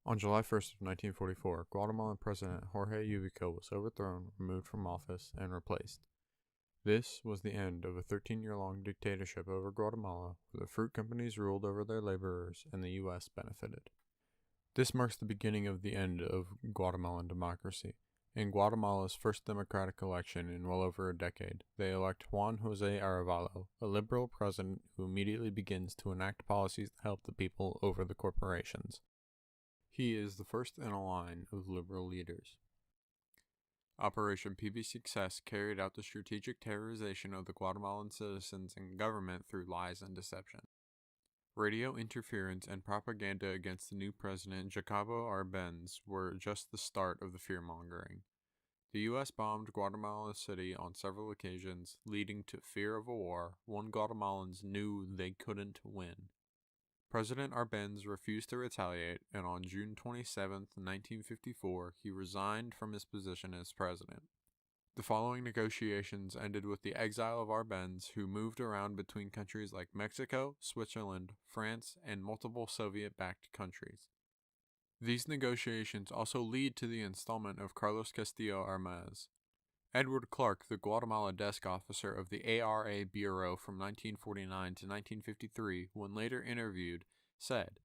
On July 1st of 1944, Guatemalan President Jorge Ubico was overthrown, removed from office, and replaced. This was the end of a 13-year-long dictatorship over Guatemala, where the fruit companies ruled over their laborers and the U.S. benefited. This marks the beginning of the end of Guatemalan democracy. In Guatemala's first democratic election in well over a decade, they elect Juan José Arevalo, a liberal president who immediately begins to enact policies that help the people over the corporations. He is the first in a line of liberal leaders. Operation PB Success carried out the strategic terrorization of the Guatemalan citizens and government through lies and deception. Radio interference and propaganda against the new president, Jacobo Arbenz, were just the start of the fear-mongering. The U.S. bombed Guatemala City on several occasions, leading to fear of a war one Guatemalans knew they couldn't win. President Arbenz refused to retaliate, and on June 27, 1954, he resigned from his position as president. The following negotiations ended with the exile of Arbenz, who moved around between countries like Mexico, Switzerland, France, and multiple Soviet-backed countries. These negotiations also lead to the installment of Carlos Castillo Armaz. Edward Clark, the Guatemala desk officer of the ARA Bureau from 1949 to 1953, when later interviewed, said,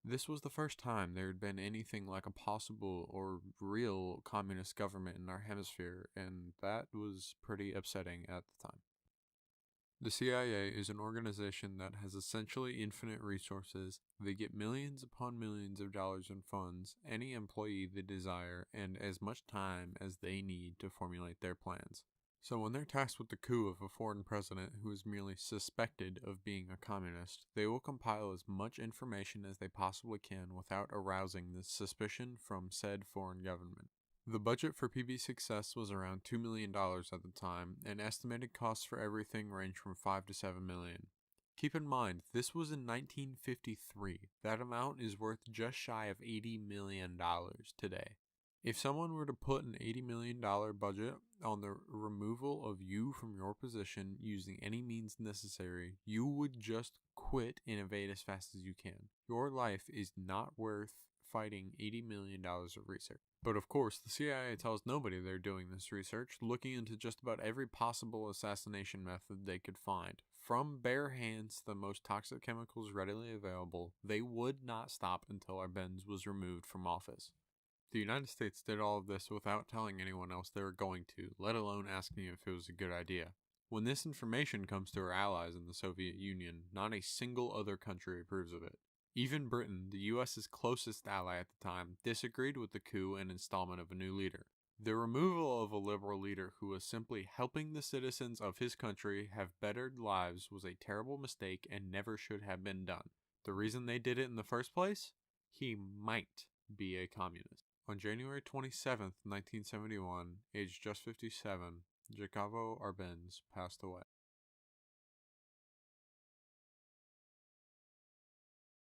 "This was the first time there had been anything like a possible or real communist government in our hemisphere, and that was pretty upsetting at the time." The CIA is an organization that has essentially infinite resources. They get millions upon millions of dollars in funds, any employee they desire, and as much time as they need to formulate their plans. So when they're tasked with the coup of a foreign president who is merely suspected of being a communist, they will compile as much information as they possibly can without arousing the suspicion from said foreign government. The budget for PB Success was around $2 million at the time, and estimated costs for everything range from $5 to $7 million. Keep in mind, this was in 1953. That amount is worth just shy of $80 million today. If someone were to put an $80 million budget on the removal of you from your position using any means necessary, you would just quit and evade as fast as you can. Your life is not worth fighting $80 million of research. But of course, the CIA tells nobody they're doing this research, looking into just about every possible assassination method they could find. From bare hands to the most toxic chemicals readily available, they would not stop until Arbenz was removed from office. The United States did all of this without telling anyone else they were going to, let alone asking if it was a good idea. When this information comes to our allies in the Soviet Union, not a single other country approves of it. Even Britain, the US's closest ally at the time, disagreed with the coup and installment of a new leader. The removal of a liberal leader who was simply helping the citizens of his country have bettered lives was a terrible mistake and never should have been done. The reason they did it in the first place? He might be a communist. On January 27, 1971, aged just 57, Jacobo Arbenz passed away.